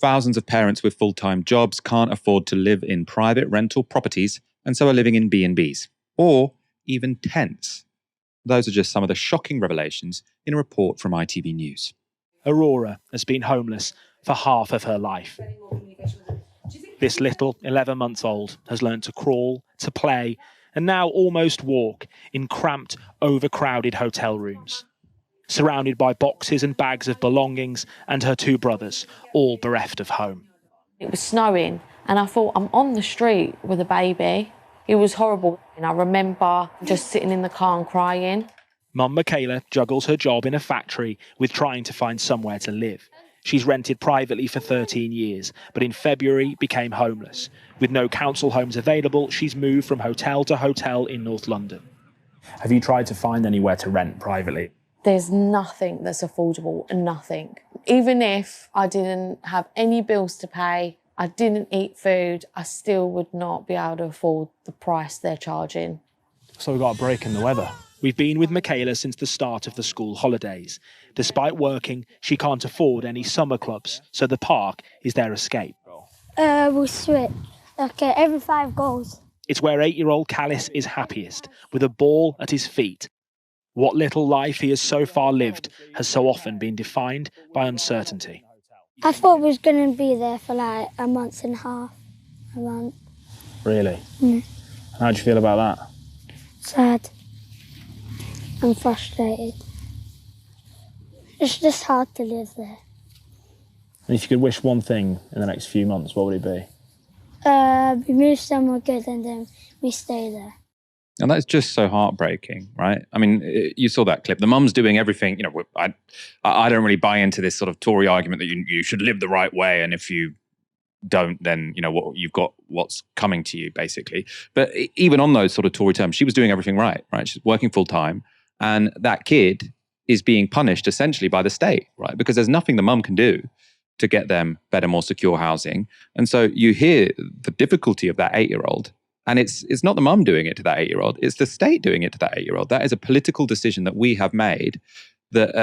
Thousands of parents with full-time jobs can't afford to live in private rental properties and so are living in B&Bs, or even tents. Those are just some of the shocking revelations in a report from ITV News. Aurora has been homeless for half of her life. This little 11-month-old has learned to crawl, to play, and now almost walk in cramped, overcrowded hotel rooms, surrounded by boxes and bags of belongings, and her two brothers, all bereft of home. It was snowing, and I thought, I'm on the street with a baby. It was horrible, and I remember just sitting in the car and crying. Mum Michaela juggles her job in a factory with trying to find somewhere to live. She's rented privately for 13 years, but in February became homeless. With no council homes available, she's moved from hotel to hotel in North London. Have you tried to find anywhere to rent privately? There's nothing that's affordable, nothing. Even if I didn't have any bills to pay, I didn't eat food, I still would not be able to afford the price they're charging. So we've got a break in the weather. We've been with Michaela since the start of the school holidays. Despite working, she can't afford any summer clubs, so the park is their escape. We switch. Okay, every 5 goals. It's where 8-year-old Callis is happiest, with a ball at his feet. What little life he has so far lived has so often been defined by uncertainty. I thought we was going to be there for like a month and a half. A month. Really? How do you feel about that? Sad. I'm frustrated. It's just hard to live there. And if you could wish one thing in the next few months, what would it be? We move somewhere good and then we stay there. And that's just so heartbreaking, right? I mean, you saw that clip. The mum's doing everything. You know, I don't really buy into this sort of Tory argument that you should live the right way, and if you don't, then you know you've got what's coming to you, basically. But even on those sort of Tory terms, she was doing everything right? She's working full time, and that kid is being punished essentially by the state, right? Because there's nothing the mum can do to get them better, more secure housing. And so you hear the difficulty of that 8-year-old. And it's not the mum doing it to that 8-year-old, it's the state doing it to that 8-year-old. That is a political decision that we have made, that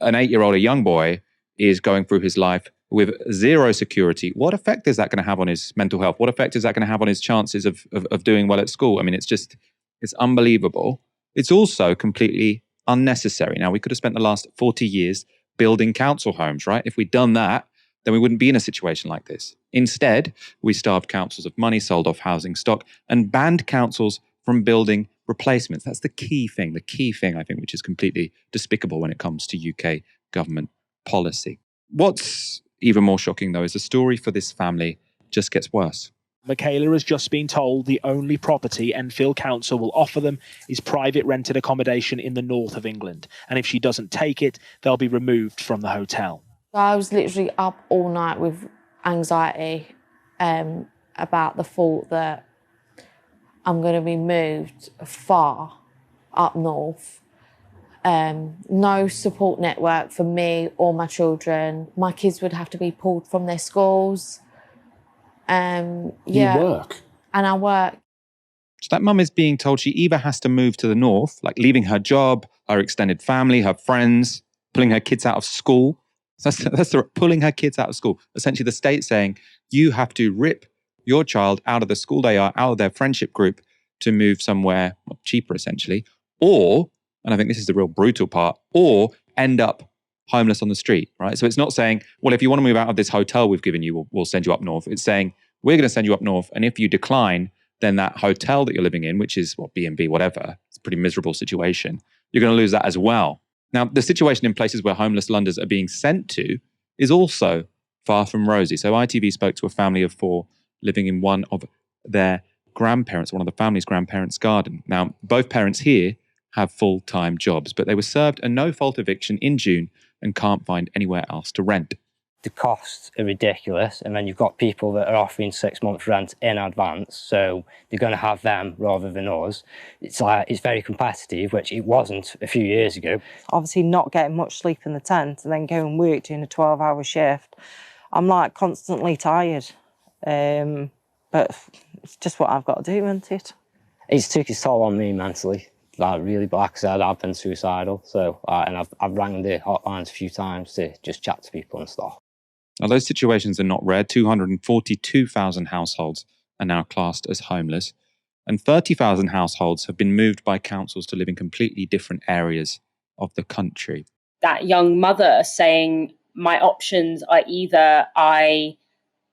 an 8-year-old, a young boy, is going through his life with zero security. What effect is that going to have on his mental health? What effect is that going to have on his chances of doing well at school? I mean, it's unbelievable. It's also completely unnecessary. Now, we could have spent the last 40 years building council homes, right? If we'd done that, then we wouldn't be in a situation like this. Instead, we starved councils of money, sold off housing stock, and banned councils from building replacements. That's the key thing, I think, which is completely despicable when it comes to UK government policy. What's even more shocking, though, is the story for this family just gets worse. Michaela has just been told the only property Enfield Council will offer them is private rented accommodation in the north of England. And if she doesn't take it, they'll be removed from the hotel. I was literally up all night with anxiety about the thought that I'm going to be moved far up north. No support network for me or my children. My kids would have to be pulled from their schools. You work? And I work. So that mum is being told she either has to move to the north, like leaving her job, her extended family, her friends, pulling her kids out of school. That's pulling her kids out of school. Essentially, the state saying, you have to rip your child out of the school they are, out of their friendship group, to move somewhere cheaper, essentially. Or, and I think this is the real brutal part, or end up homeless on the street, right? So it's not saying, well, if you want to move out of this hotel we've given you, we'll send you up north. It's saying, we're going to send you up north, and if you decline, then that hotel that you're living in, which is B&B, whatever, it's a pretty miserable situation, you're going to lose that as well. Now, the situation in places where homeless Londoners are being sent to is also far from rosy. So ITV spoke to a family of 4 living in one of their grandparents, one of the family's grandparents' garden. Now, both parents here have full-time jobs, but they were served a no-fault eviction in June and can't find anywhere else to rent. The costs are ridiculous, and then you've got people that are offering 6 months rent in advance, so they're going to have them rather than us. It's very competitive, which it wasn't a few years ago. Obviously not getting much sleep in the tent and then go and work doing a 12-hour shift. I'm like constantly tired, but it's just what I've got to do, isn't it? It's took its toll on me mentally. Really, but like I said, I've been suicidal, so and I've rang the hotlines a few times to just chat to people and stuff. Now, those situations are not rare. 242,000 households are now classed as homeless, and 30,000 households have been moved by councils to live in completely different areas of the country. That young mother saying, my options are either I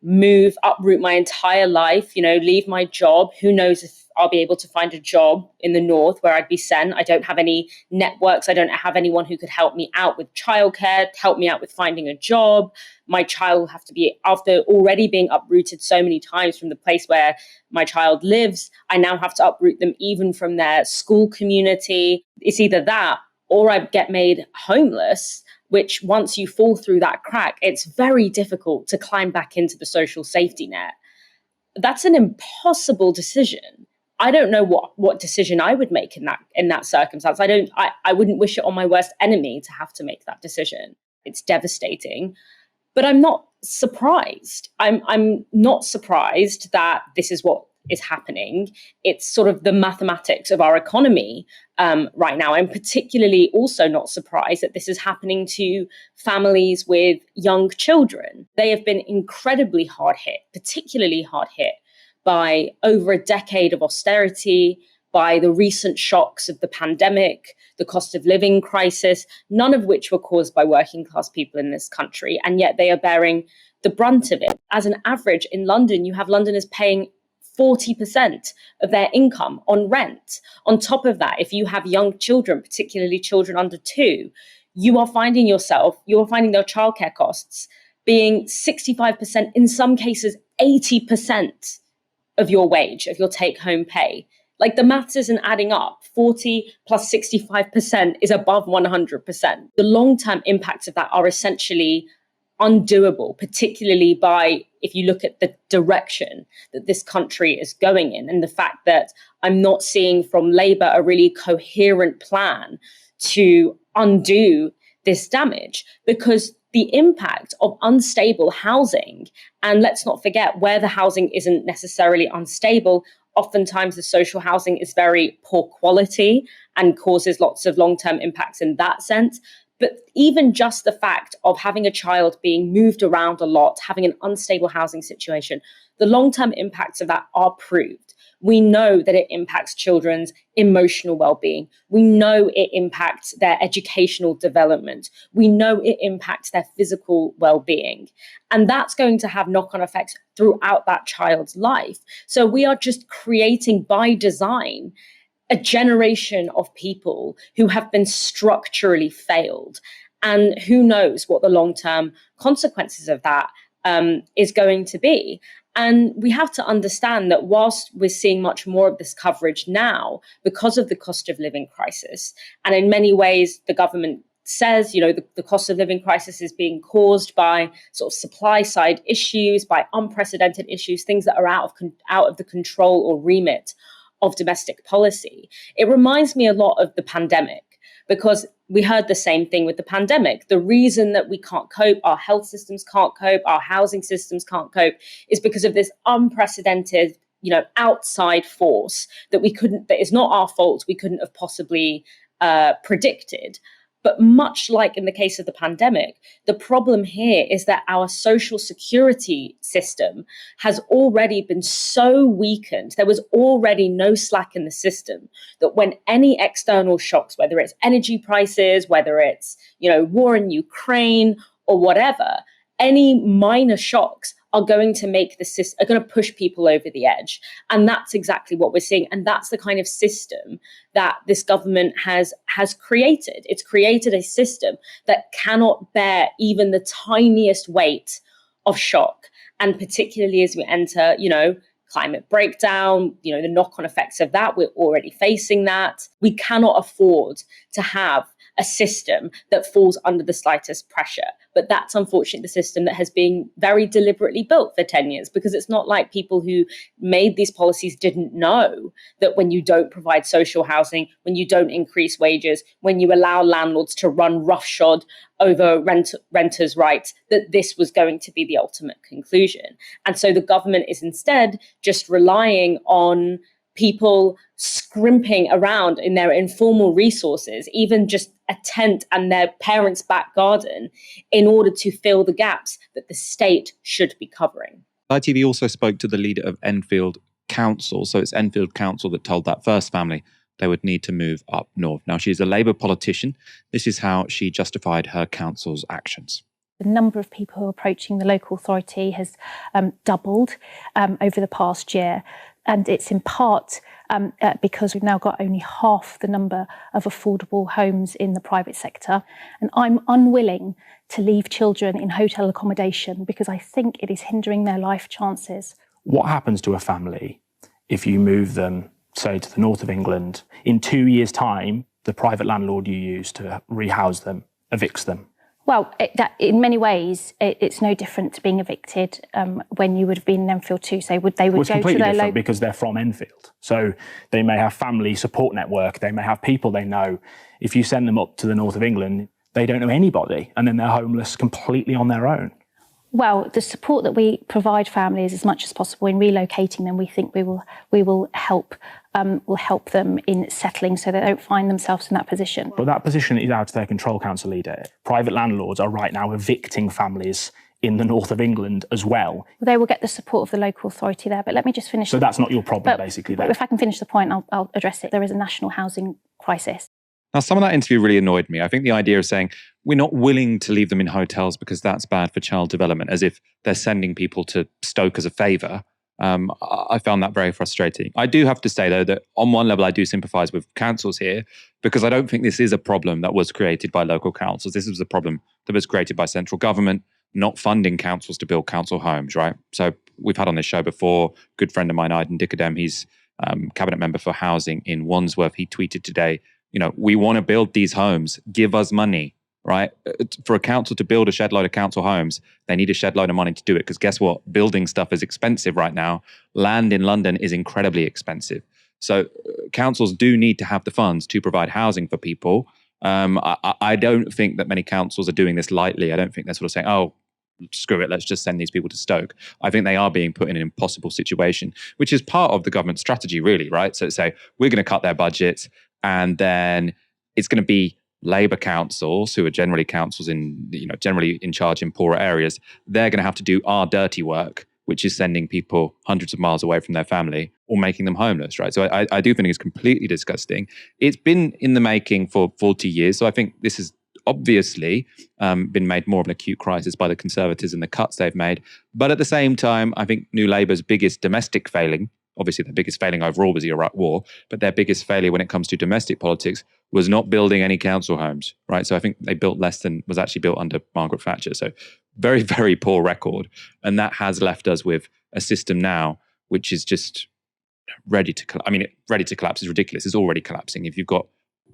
uproot my entire life, leave my job. Who knows if I'll be able to find a job in the north where I'd be sent. I don't have any networks. I don't have anyone who could help me out with childcare, help me out with finding a job. My child will have to be, after already being uprooted so many times from the place where my child lives, I now have to uproot them even from their school community. It's either that or I get made homeless, which once you fall through that crack, it's very difficult to climb back into the social safety net. That's an impossible decision. I don't know what decision I would make in that circumstance. I wouldn't wish it on my worst enemy to have to make that decision. It's devastating, but I'm not surprised. I'm not surprised that this is what is happening. It's sort of the mathematics of our economy right now. I'm particularly also not surprised that this is happening to families with young children. They have been incredibly hard hit, particularly hard hit by over a decade of austerity, by the recent shocks of the pandemic, the cost of living crisis, none of which were caused by working class people in this country. And yet they are bearing the brunt of it. As an average in London, you have Londoners paying 40% of their income on rent. On top of that, if you have young children, particularly children under 2, you are finding their childcare costs being 65%, in some cases 80% of your wage, of your take-home pay. Like, the maths isn't adding up. 40 plus 65% is above 100%. The long-term impacts of that are essentially undoable, particularly if you look at the direction that this country is going in, and the fact that I'm not seeing from Labour a really coherent plan to undo this damage, because the impact of unstable housing, and let's not forget, where the housing isn't necessarily unstable, oftentimes the social housing is very poor quality and causes lots of long-term impacts in that sense. But even just the fact of having a child being moved around a lot, having an unstable housing situation, the long-term impacts of that are proved. We know that it impacts children's emotional well-being. We know it impacts their educational development. We know it impacts their physical well-being. And that's going to have knock-on effects throughout that child's life. So we are just creating, by design, a generation of people who have been structurally failed. And who knows what the long-term consequences of that is going to be. And we have to understand that whilst we're seeing much more of this coverage now because of the cost of living crisis, and in many ways the government says, the cost of living crisis is being caused by sort of supply side issues, by unprecedented issues, things that are out of the control or remit of domestic policy. It reminds me a lot of the pandemic, because we heard the same thing with the pandemic. The reason that we can't cope, our health systems can't cope, our housing systems can't cope, is because of this unprecedented, outside force that is not our fault, we couldn't have possibly predicted. But much like in the case of the pandemic, the problem here is that our social security system has already been so weakened. There was already no slack in the system that when any external shocks, whether it's energy prices, whether it's, war in Ukraine or whatever, any minor shocks are going to push people over the edge. And that's exactly what we're seeing. And that's the kind of system that this government has created. It's created a system that cannot bear even the tiniest weight of shock. And particularly as we enter, climate breakdown, the knock-on effects of that, we're already facing that. We cannot afford to have a system that falls under the slightest pressure. But that's unfortunately the system that has been very deliberately built for 10 years, because it's not like people who made these policies didn't know that when you don't provide social housing, when you don't increase wages, when you allow landlords to run roughshod over renters' rights, that this was going to be the ultimate conclusion. And so the government is instead just relying on people scrimping around in their informal resources, even just a tent and their parents' back garden, in order to fill the gaps that the state should be covering. ITV also spoke to the leader of Enfield Council. So it's Enfield Council that told that first family they would need to move up north. Now, she's a Labour politician. This is how she justified her council's actions. The number of people who are approaching the local authority has doubled over the past year. And it's in part because we've now got only half the number of affordable homes in the private sector. And I'm unwilling to leave children in hotel accommodation because I think it is hindering their life chances. What happens to a family if you move them, say, to the north of England? In 2 years' time, the private landlord you use to rehouse them evicts them. Well, in many ways, it's no different to being evicted when you would have been in Enfield too. So they would it's go to completely their different because they're from Enfield. So they may have family support network. They may have people they know. If you send them up to the north of England, they don't know anybody, and then they're homeless completely on their own. Well, the support that we provide families as much as possible in relocating them, we think we will help them in settling so they don't find themselves in that position. But that position is out of their control, Council Leader. Private landlords are right now evicting families in the north of England as well. They will get the support of the local authority there, but let me just finish. So that's not your problem, basically. But if I can finish the point, I'll address it. There is a national housing crisis. Now, some of that interview really annoyed me. I think the idea of saying we're not willing to leave them in hotels because that's bad for child development, as if they're sending people to Stoke as a favour. I found that very frustrating. I do have to say, though, that on one level, I do sympathise with councils here because I don't think this is a problem that was created by local councils. This was a problem that was created by central government not funding councils to build council homes, right? So we've had on this show before, a good friend of mine, Aiden Dickadem, he's cabinet member for housing in Wandsworth. He tweeted today, we want to build these homes. Give us money, right? For a council to build a shed load of council homes, they need a shed load of money to do it. Because guess what? Building stuff is expensive right now. Land in London is incredibly expensive. So councils do need to have the funds to provide housing for people. I don't think that many councils are doing this lightly. I don't think they're sort of saying, oh, screw it, let's just send these people to Stoke. I think they are being put in an impossible situation, which is part of the government strategy, really, right? So say, we're going to cut their budgets, and then it's going to be Labour councils, who are generally councils generally in charge in poorer areas. They're going to have to do our dirty work, which is sending people hundreds of miles away from their family or making them homeless, right? So I do think it's completely disgusting. It's been in the making for 40 years. So I think this has obviously been made more of an acute crisis by the Conservatives and the cuts they've made. But at the same time, I think New Labour's biggest domestic failing, obviously their biggest failing overall was the Iraq War, but their biggest failure when it comes to domestic politics was not building any council homes, right? So I think they built less than was actually built under Margaret Thatcher. So very, very poor record. And that has left us with a system now which is just ready to collapse. I mean, ready to collapse is ridiculous. It's already collapsing. If you've got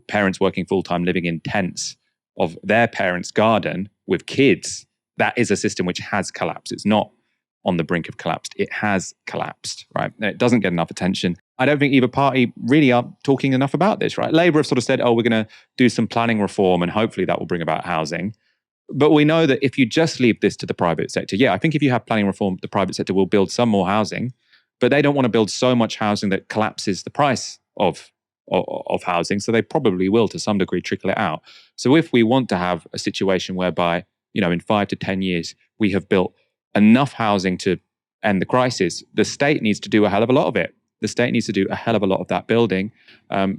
parents working full-time, living in tents of their parents' garden with kids, that is a system which has collapsed. It's not on the brink of collapse. It has collapsed, right? And it doesn't get enough attention. I don't think either party really are talking enough about this, right? Labour have sort of said, oh, we're going to do some planning reform and hopefully that will bring about housing. But we know that if you just leave this to the private sector, I think if you have planning reform, the private sector will build some more housing, but they don't want to build so much housing that collapses the price of housing. So they probably will, to some degree, trickle it out. So if we want to have a situation whereby, in 5 to 10 years, we have built enough housing to end the crisis, the state needs to do a hell of a lot of it. The state needs to do a hell of a lot of that building.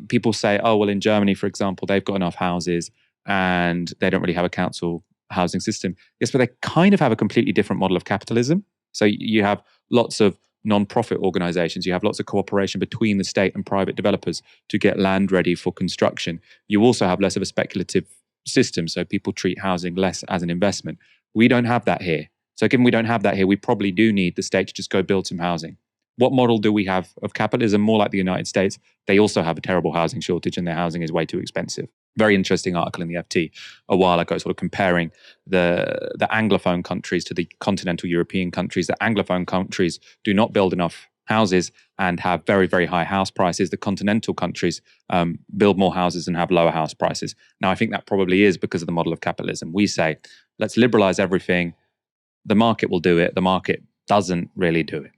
People say, oh, well, in Germany, for example, they've got enough houses and they don't really have a council housing system. Yes, but they kind of have a completely different model of capitalism. So you have lots of non-profit organizations. You have lots of cooperation between the state and private developers to get land ready for construction. You also have less of a speculative system. So people treat housing less as an investment. We don't have that here. So given we don't have that here, we probably do need the state to just go build some housing. What model do we have of capitalism? More like the United States. They also have a terrible housing shortage and their housing is way too expensive. Very interesting article in the FT a while ago, sort of comparing the Anglophone countries to the continental European countries. The Anglophone countries do not build enough houses and have very, very high house prices. The continental countries build more houses and have lower house prices. Now, I think that probably is because of the model of capitalism. We say, let's liberalize everything. The market will do it. The market doesn't really do it.